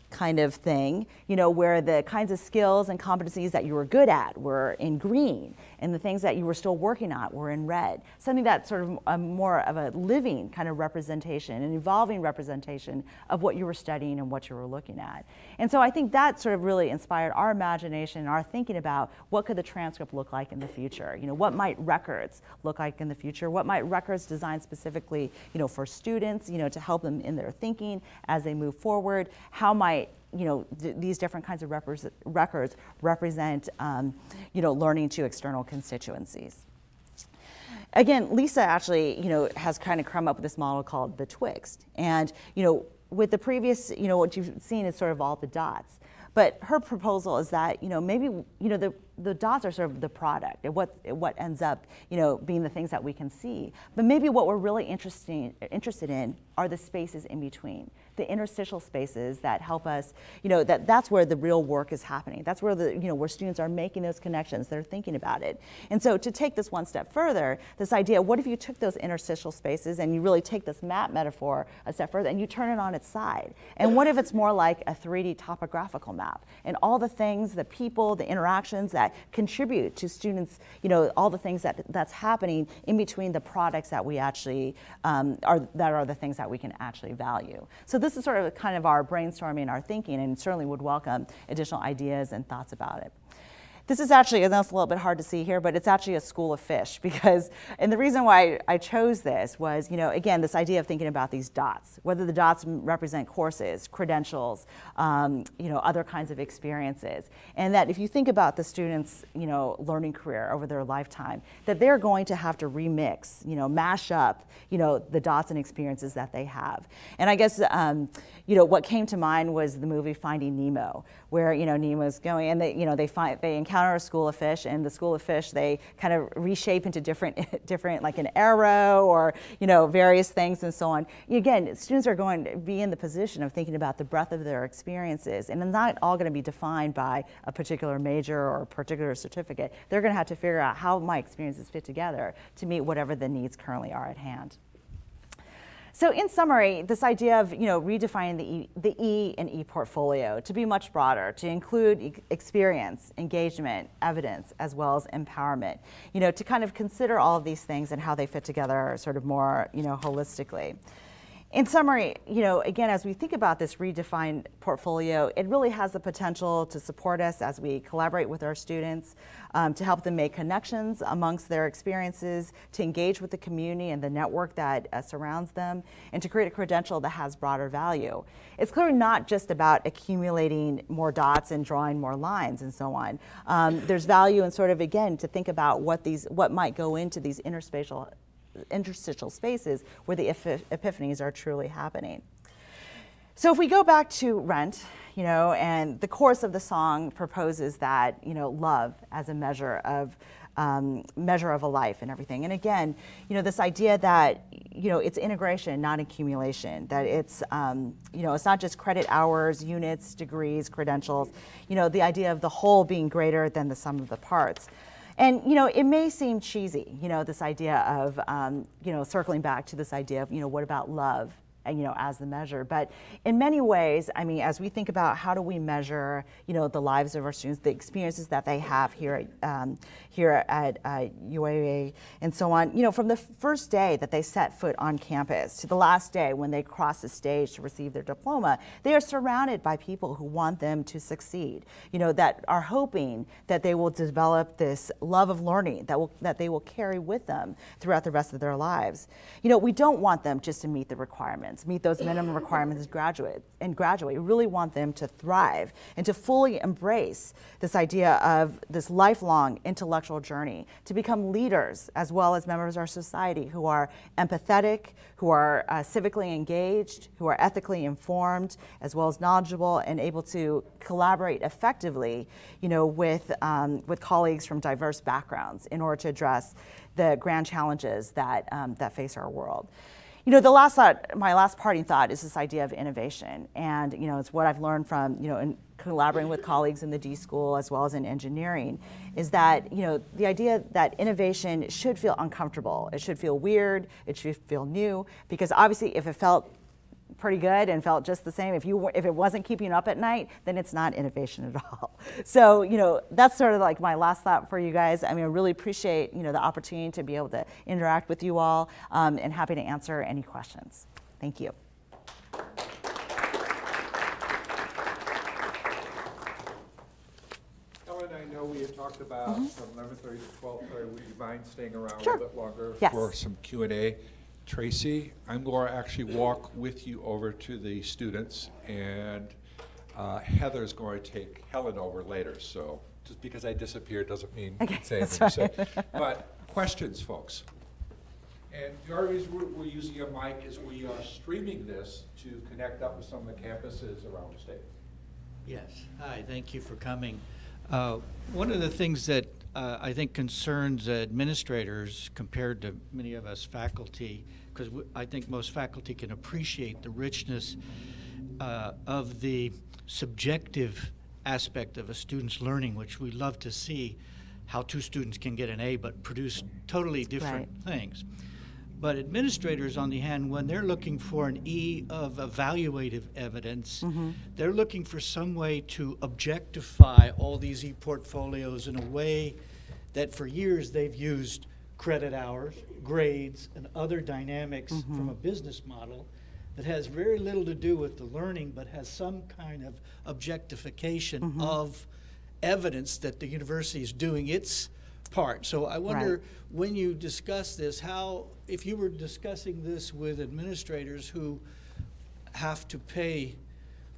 kind of thing, where the kinds of skills and competencies that you were good at were in green, and the things that you were still working on were in red. Something that's sort of a more of a living kind of representation, an evolving representation of what you were studying and what you were looking at. And so I think that sort of really inspired our imagination and our thinking about what could the transcript look like in the future. What might records look like in the future? What might records designed specifically, for students, to help them in their thinking as they move forward? How might these different kinds of records represent, learning to external constituencies. Again, Lisa actually, has kind of come up with this model called the Twixt. And, with the previous, what you've seen is sort of all the dots. But her proposal is that, maybe, the dots are sort of the product, and what ends up, being the things that we can see. But maybe what we're really interested in are the spaces in between, the interstitial spaces that help us, that's where the real work is happening. That's where where students are making those connections, they're thinking about it. And so to take this one step further, this idea, what if you took those interstitial spaces and you really take this map metaphor a step further and you turn it on its side? And what if it's more like a 3D topographical map and all the things, the people, the interactions that contribute to students, all the things that's happening in between the products that we actually are the things that we can actually value. So this is sort of kind of our brainstorming, our thinking, and certainly would welcome additional ideas and thoughts about it. This is actually, I know it's a little bit hard to see here, but it's actually a school of fish because, and the reason why I chose this was, again, this idea of thinking about these dots, whether the dots represent courses, credentials, other kinds of experiences. And that if you think about the students', learning career over their lifetime, that they're going to have to remix, mash up, the dots and experiences that they have. And I guess, what came to mind was the movie Finding Nemo, where, Nemo's going and they encounter a school of fish, and the school of fish, they kind of reshape into different like an arrow or, various things and so on. Again, students are going to be in the position of thinking about the breadth of their experiences, and it's not all going to be defined by a particular major or a particular certificate. They're going to have to figure out how my experiences fit together to meet whatever the needs currently are at hand. So in summary, this idea of redefining the E in ePortfolio to be much broader, to include experience, engagement, evidence, as well as empowerment, to kind of consider all of these things and how they fit together sort of more holistically. In summary, again, as we think about this redefined portfolio, it really has the potential to support us as we collaborate with our students, to help them make connections amongst their experiences, to engage with the community and the network that surrounds them, and to create a credential that has broader value. It's clearly not just about accumulating more dots and drawing more lines and so on. There's value in sort of, again, to think about what might go into these interstitial spaces where the epiphanies are truly happening. So if we go back to Rent, and the chorus of the song proposes that, love as a measure of a life and everything. And again, this idea that, it's integration, not accumulation, that it's, it's not just credit hours, units, degrees, credentials, the idea of the whole being greater than the sum of the parts. And, it may seem cheesy, this idea of, circling back to this idea of, what about love, as the measure. But in many ways, I mean, as we think about how do we measure, the lives of our students, the experiences that they have here at UAA and so on, from the first day that they set foot on campus to the last day when they cross the stage to receive their diploma, they are surrounded by people who want them to succeed, that are hoping that they will develop this love of learning that they will carry with them throughout the rest of their lives. We don't want them just to meet the requirements, meet those minimum requirements and graduate. We really want them to thrive and to fully embrace this idea of this lifelong intellectual journey, to become leaders as well as members of our society who are empathetic, who are civically engaged, who are ethically informed, as well as knowledgeable and able to collaborate effectively, with colleagues from diverse backgrounds in order to address the grand challenges that face our world. My last parting thought is this idea of innovation, and it's what I've learned from in collaborating with colleagues in the D School as well as in engineering, is that the idea that innovation should feel uncomfortable, it should feel weird, it should feel new, because obviously if it felt pretty good and felt just the same, if it wasn't keeping you up at night, then it's not innovation at all. So that's sort of like my last thought for you guys. I mean, I really appreciate the opportunity to be able to interact with you all, and happy to answer any questions. Thank you. Helen, I know we had talked about from 11:30 to 12:30. Would you mind staying around Sure. a little bit longer Yes. for some Q&A? Tracy, I'm going to actually walk with you over to the students, and Heather's going to take Helen over later. So just because I disappeared doesn't mean you can say anything. Right. But questions, folks. And the only reason we're using a mic is we are streaming this to connect up with some of the campuses around the state. Yes. Hi, thank you for coming. One of the things that I think concerns administrators compared to many of us faculty, because I think most faculty can appreciate the richness of the subjective aspect of a student's learning, which we love to see how two students can get an A but produce totally different things. But administrators, on the hand, when they're looking for an E of evaluative evidence, they're looking for some way to objectify all these ePortfolios in a way that for years they've used credit hours, grades, and other dynamics from a business model that has very little to do with the learning, but has some kind of objectification of evidence that the university is doing its part. So I wonder, when you discuss this, how, if you were discussing this with administrators who have to pay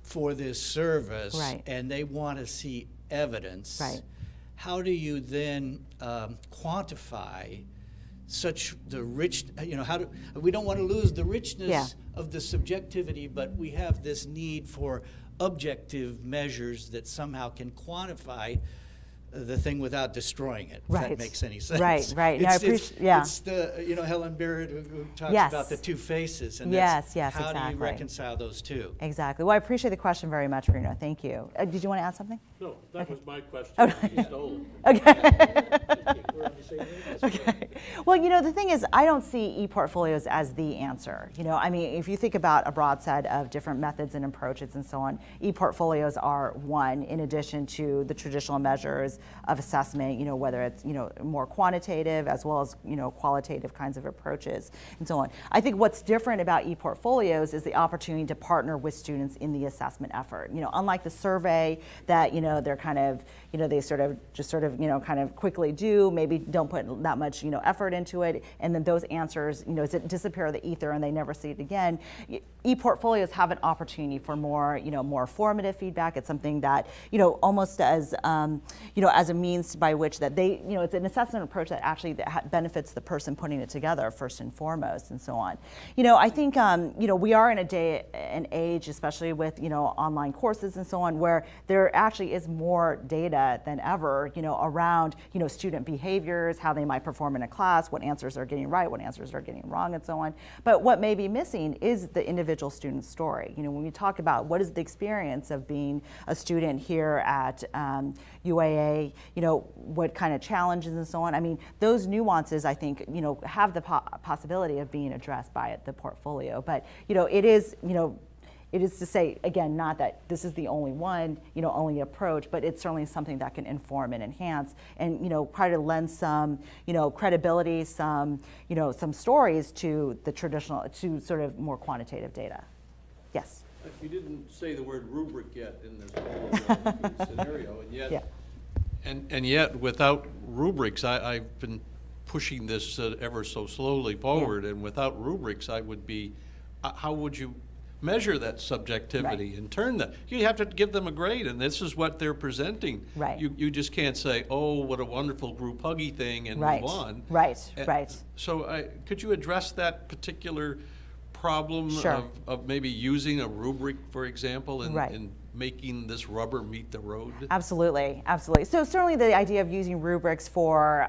for this service and they want to see evidence, how do you then quantify such the rich, you know, how do, we don't want to lose the richness of the subjectivity, but we have this need for objective measures that somehow can quantify the thing without destroying it, if that makes any sense. Right. No, I appreciate, It's the, you know, Helen Barrett who talks about the two faces, and how do you reconcile those two? Exactly. Well, I appreciate the question very much, Bruno. Thank you. Did you want to add something? No, that was my question. Okay. You stole it. We're on the same page. Okay. Well, you know, the thing is, I don't see ePortfolios as the answer. You know, I mean, if you think about a broad set of different methods and approaches and so on, ePortfolios are one in addition to the traditional measures of assessment, you know, whether it's, you know, more quantitative as well as, you know, qualitative kinds of approaches and so on. I think what's different about ePortfolios is the opportunity to partner with students in the assessment effort. You know, unlike the survey that, you know, they're kind of, you know, they sort of, you know, kind of quickly do, maybe don't put that much, you know, effort into it, and then those answers, you know, disappear in the ether and they never see it again. ePortfolios have an opportunity for more, you know, more formative feedback. It's something that, you know, almost as, you know, as a means by which that they, you know, it's an assessment approach that actually benefits the person putting it together first and foremost and so on. You know, I think, you know, we are in a day and age, especially with, you know, online courses and so on, where there actually is more data than ever, you know, around, you know, student behaviors, how they might perform in a class, what answers are getting right, what answers are getting wrong, and so on. But what may be missing is the individual student story. You know, when we talk about what is the experience of being a student here at UAA, you know, what kind of challenges and so on. I mean, those nuances, I think, you know, have the possibility of being addressed by the portfolio. But, you know, it is, you know, it is to say, again, not that this is the only one, you know, only approach, but it's certainly something that can inform and enhance and, you know, try to lend some, you know, credibility, some, you know, some stories to the traditional, to sort of more quantitative data. Yes? You didn't say the word rubric yet in this whole scenario, and yet, and yet without rubrics, I've been pushing this ever so slowly forward, and without rubrics, I would be, how would you measure that subjectivity and turn that? You have to give them a grade, and this is what they're presenting. You just can't say, oh, what a wonderful group huggy thing, and move on. So could you address that particular problem of maybe using a rubric, for example, in making this rubber meet the road? Absolutely, absolutely. So certainly the idea of using rubrics for,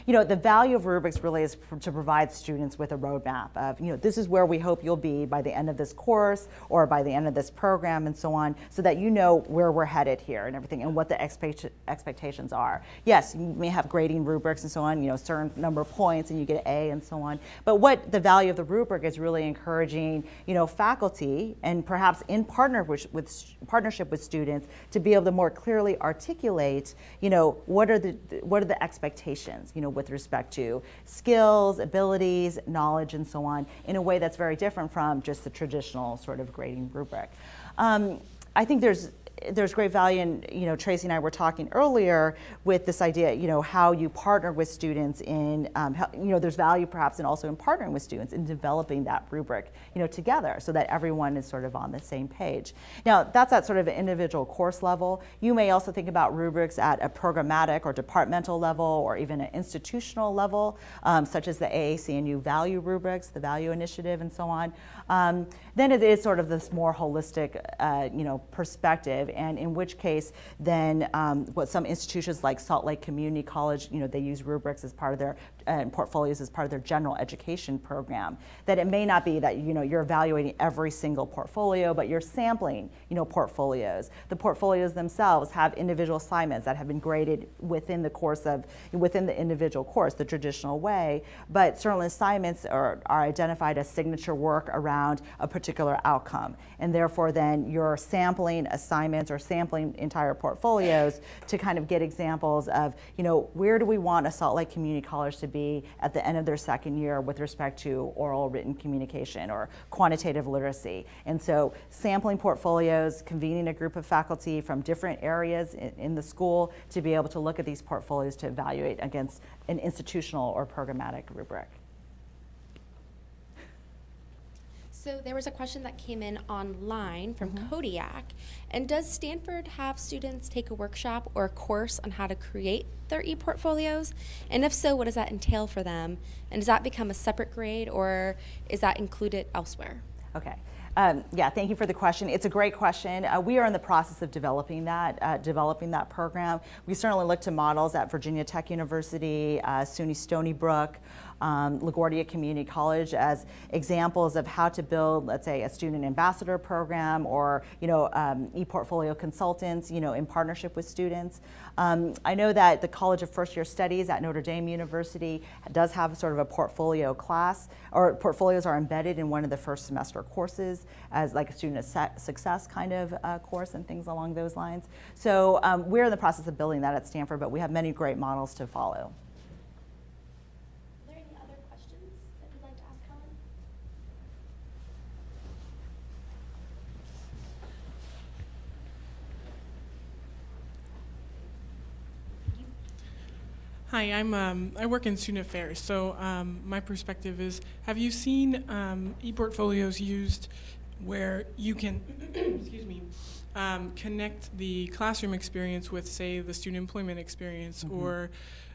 you know, the value of rubrics really is to provide students with a roadmap of, you know, this is where we hope you'll be by the end of this course or by the end of this program and so on, so that you know where we're headed here and everything and what the expectations are. Yes, you may have grading rubrics and so on, you know, certain number of points and you get an A and so on. But what the value of the rubric is really encouraging, you know, faculty and perhaps in partnership with students to be able to more clearly articulate, you know, what are the expectations, you know, with respect to skills, abilities, knowledge, and so on, in a way that's very different from just the traditional sort of grading rubric. I think there's great value in, you know, Tracy and I were talking earlier with this idea, you know, how you partner with students in, you know, there's value perhaps in also in partnering with students in developing that rubric, you know, together so that everyone is sort of on the same page. Now, that's at sort of an individual course level. You may also think about rubrics at a programmatic or departmental level or even an institutional level, such as the AAC&U value rubrics, the value initiative, and so on. Then it is sort of this more holistic, you know, perspective perspective, and in which case then what some institutions like Salt Lake Community College, they use rubrics as part of their portfolios as part of their general education program. That it may not be that you're evaluating every single portfolio, but you're sampling portfolios. The portfolios themselves have individual assignments that have been graded within the individual course, the traditional way, but certain assignments are identified as signature work around a particular outcome. And therefore then you're sampling assignments or sampling entire portfolios to kind of get examples of, where do we want a Salt Lake Community College to be at the end of their second year with respect to oral written communication or quantitative literacy. And so sampling portfolios, convening a group of faculty from different areas in the school to be able to look at these portfolios to evaluate against an institutional or programmatic rubric. So there was a question that came in online from Kodiak. And does Stanford have students take a workshop or a course on how to create their ePortfolios? And if so, what does that entail for them? And does that become a separate grade, or is that included elsewhere? Okay. Yeah, thank you for the question. It's a great question. We are in the process of developing that program. We certainly look to models at Virginia Tech University, SUNY Stony Brook, LaGuardia Community College as examples of how to build, let's say, a student ambassador program or, ePortfolio consultants, in partnership with students. I know that the College of First Year Studies at Notre Dame University does have sort of a portfolio class, or portfolios are embedded in one of the first semester courses as like a student success kind of course and things along those lines. So we're in the process of building that at Stanford, but we have many great models to follow. Are there any other questions that you'd like to ask Helen? Hi, I work in student affairs, so my perspective is, have you seen ePortfolios used where you can, excuse me, connect the classroom experience with, say, the student employment experience or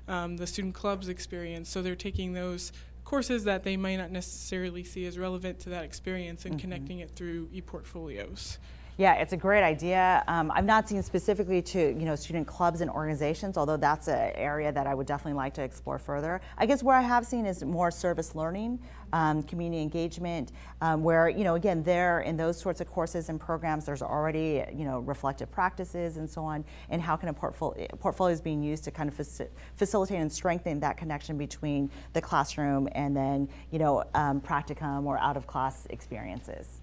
the student clubs experience? So they're taking those courses that they might not necessarily see as relevant to that experience and connecting it through ePortfolios. Yeah, it's a great idea. I've not seen specifically to student clubs and organizations, although that's an area that I would definitely like to explore further. I guess where I have seen is more service learning, community engagement, where again there in those sorts of courses and programs, there's already reflective practices and so on, and how can a portfolio is being used to kind of facilitate and strengthen that connection between the classroom and then practicum or out of class experiences.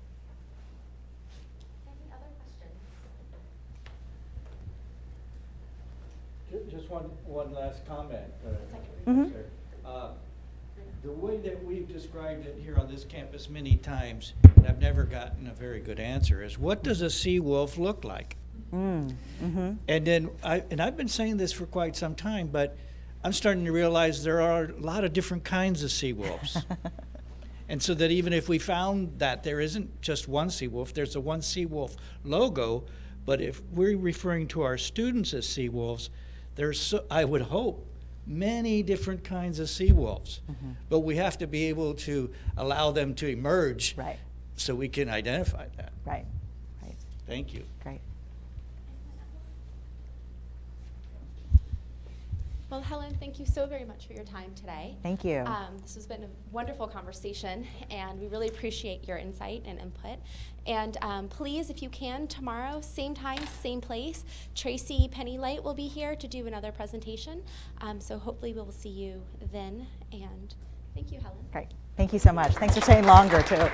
Just one last comment. The way that we've described it here on this campus many times, and I've never gotten a very good answer, is what does a sea wolf look like? And then, I've been saying this for quite some time, but I'm starting to realize there are a lot of different kinds of sea wolves. And so that even if we found that there isn't just one sea wolf, there's a one sea wolf logo, but if we're referring to our students as sea wolves, there's, I would hope, many different kinds of sea wolves. But we have to be able to allow them to emerge so we can identify that. Right. Thank you. Great. Well, Helen, thank you so very much for your time today. Thank you. This has been a wonderful conversation, and we really appreciate your insight and input. And please, if you can, tomorrow, same time, same place, Tracy Pennylight will be here to do another presentation. So hopefully we will see you then. And thank you, Helen. Great. Thank you so much. Thanks for staying longer, too.